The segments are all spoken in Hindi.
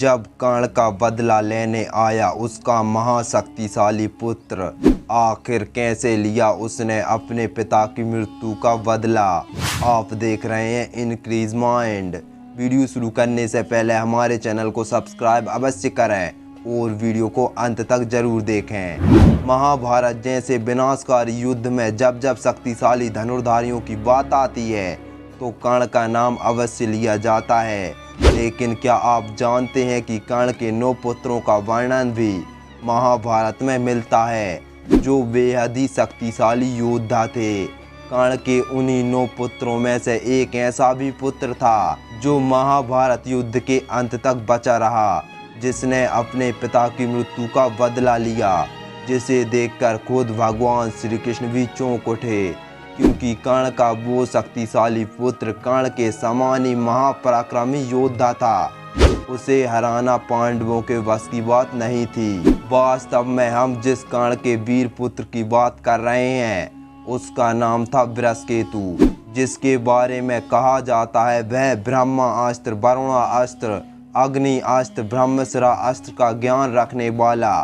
जब कर्ण का बदला लेने आया उसका महाशक्तिशाली पुत्र, आखिर कैसे लिया उसने अपने पिता की मृत्यु का बदला। आप देख रहे हैं इनक्रीज माइंड। वीडियो शुरू करने से पहले हमारे चैनल को सब्सक्राइब अवश्य करें और वीडियो को अंत तक जरूर देखें। महाभारत जैसे विनाशकारी युद्ध में जब जब शक्तिशाली धनुर्धारियों की बात आती है तो कर्ण का नाम अवश्य लिया जाता है। लेकिन क्या आप जानते हैं कि कर्ण के 9 पुत्रों का वर्णन भी महाभारत में मिलता है, जो बेहद ही शक्तिशाली योद्धा थे। कर्ण के उन्हीं 9 पुत्रों में से एक ऐसा भी पुत्र था जो महाभारत युद्ध के अंत तक बचा रहा, जिसने अपने पिता की मृत्यु का बदला लिया, जिसे देखकर खुद भगवान श्री कृष्ण भी चौंक उठे, क्योंकि कर्ण का वो शक्तिशाली पुत्र कर्ण के समान ही महापराक्रमी योद्धा था। उसे हराना पांडवों के बस की बात नहीं थी। वास्तव में हम जिस कर्ण के वीर पुत्र की बात कर रहे हैं उसका नाम था वृषकेतु, जिसके बारे में कहा जाता है वह ब्रह्मास्त्र, वरुणास्त्र, अग्नि अस्त्र, ब्रह्मशिरा अस्त्र का ज्ञान रखने वाला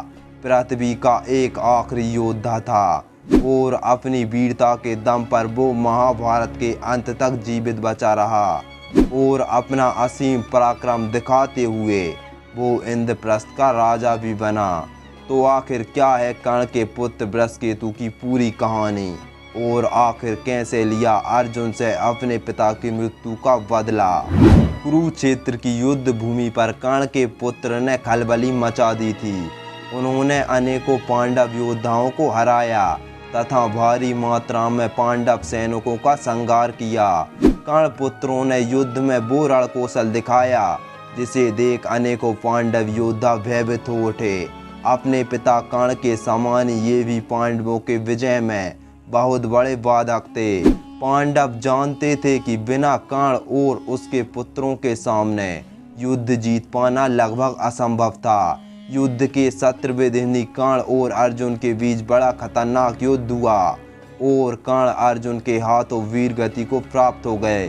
पृथ्वी का एक आखिरी योद्धा था और अपनी वीरता के दम पर वो महाभारत के अंत तक जीवित बचा रहा और अपना असीम पराक्रम दिखाते हुए वो इंद्रप्रस्थ का राजा भी बना। तो आखिर क्या है कर्ण के पुत्र वृषकेतु की पूरी कहानी और आखिर कैसे लिया अर्जुन से अपने पिता की मृत्यु का बदला। कुरुक्षेत्र की युद्ध भूमि पर कर्ण के पुत्र ने खलबली मचा दी थी। उन्होंने अनेकों पांडव योद्धाओं को हराया तथा भारी मात्रा में पांडव सैनिकों का संहार किया। कर्ण पुत्रों ने युद्ध में वो रण कौशल दिखाया जिसे देख अनेकों पांडव योद्धा भयभीत हो उठे। अपने पिता कर्ण के समान ये भी पांडवों के विजय में बहुत बड़े बाधक थे। पांडव जानते थे कि बिना कर्ण और उसके पुत्रों के सामने युद्ध जीत पाना लगभग असंभव था। युद्ध के शत्रविधिनी कर्ण और अर्जुन के बीच बड़ा खतरनाक युद्ध हुआ और कर्ण अर्जुन के हाथों वीर गति को प्राप्त हो गए।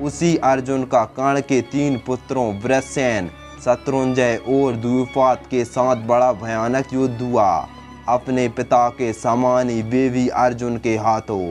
उसी अर्जुन का कर्ण के 3 पुत्रों वृषसेन, शत्रुंजय और द्रुपद के साथ बड़ा भयानक युद्ध हुआ। अपने पिता के समान ही वे भी अर्जुन के हाथों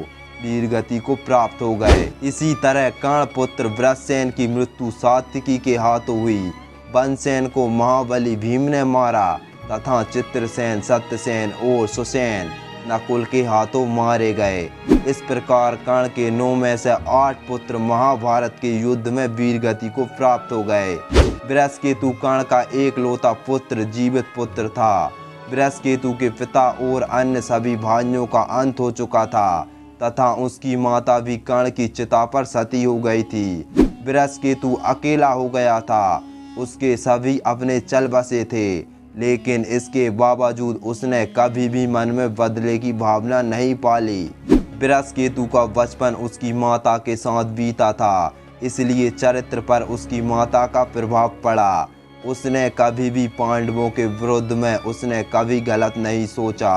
वीर गति को प्राप्त हो गए। इसी तरह कर्ण पुत्र वृषसेन की मृत्यु सात्विकी के हाथों हुई। बनसेन को महाबली भीम ने मारा तथा चित्रसेन, सत्यसेन और सुसेन नकुल के हाथों मारे गए। इस प्रकार कर्ण के 9 में से 8 पुत्र महाभारत के युद्ध में वीर गति को प्राप्त हो गए। वृषकेतु कर्ण का एकलौता पुत्र, जीवित पुत्र था। वृषकेतु के पिता और अन्य सभी भाइयों का अंत हो चुका था तथा उसकी माता भी कर्ण की चिता पर सती हो गई थी। वृषकेतु अकेला हो गया था। उसके सभी अपने चल बसे थे, लेकिन इसके बावजूद उसने कभी भी मन में बदले की भावना नहीं पाली। वृषकेतु का बचपन उसकी माता के साथ बीता था, इसलिए चरित्र पर उसकी माता का प्रभाव पड़ा। उसने कभी भी पांडवों के विरुद्ध में उसने कभी गलत नहीं सोचा।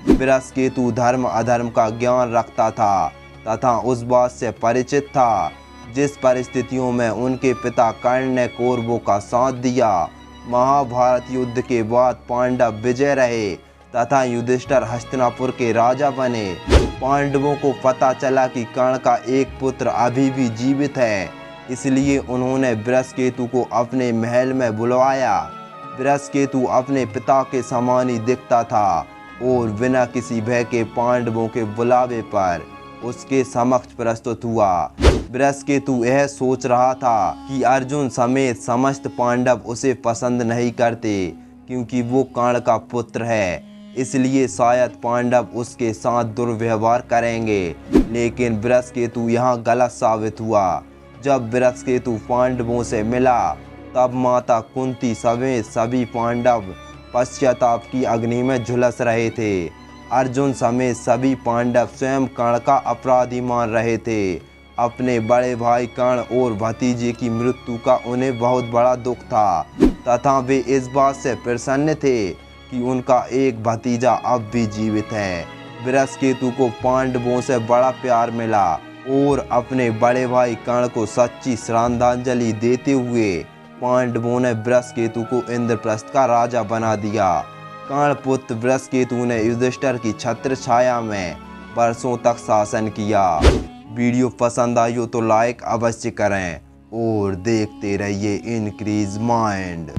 वृषकेतु धर्म अधर्म का ज्ञान रखता था तथा उस बात से परिचित था जिस परिस्थितियों में उनके पिता कर्ण ने कौरवों का साथ दिया। महाभारत युद्ध के बाद पांडव विजय रहे तथा युधिष्ठिर हस्तिनापुर के राजा बने। पांडवों को पता चला कि कर्ण का एक पुत्र अभी भी जीवित है, इसलिए उन्होंने वृषकेतु को अपने महल में बुलवाया। वृषकेतु अपने पिता के समान ही दिखता था और बिना किसी भय के पांडवों के बुलावे पर उसके समक्ष प्रस्तुत हुआ। वृषकेतु यह सोच रहा था कि अर्जुन समेत समस्त पांडव उसे पसंद नहीं करते क्योंकि वो कर्ण का पुत्र है, इसलिए शायद पांडव उसके साथ दुर्व्यवहार करेंगे। लेकिन वृषकेतु यहाँ गलत साबित हुआ। जब वृषकेतु पांडवों से मिला तब माता कुंती समेत सभी पांडव पश्चाताप की अग्नि में झुलस रहे थे। अर्जुन समेत सभी पांडव स्वयं कर्ण का अपराधी मान रहे थे। अपने बड़े भाई कर्ण और भतीजे की मृत्यु का उन्हें बहुत बड़ा दुख था तथा वे इस बात से प्रसन्न थे कि उनका एक भतीजा अब भी जीवित है। वृषकेतु को पांडवों से बड़ा प्यार मिला और अपने बड़े भाई कर्ण को सच्ची श्रद्धांजलि देते हुए पांडवों ने वृषकेतु को इंद्रप्रस्थ का राजा बना दिया। कर्णपुत्र वृषकेतु ने युधिष्ठिर की छत्र छाया में वर्षों तक शासन किया। वीडियो पसंद आई हो तो लाइक अवश्य करें और देखते रहिए इनक्रीज माइंड।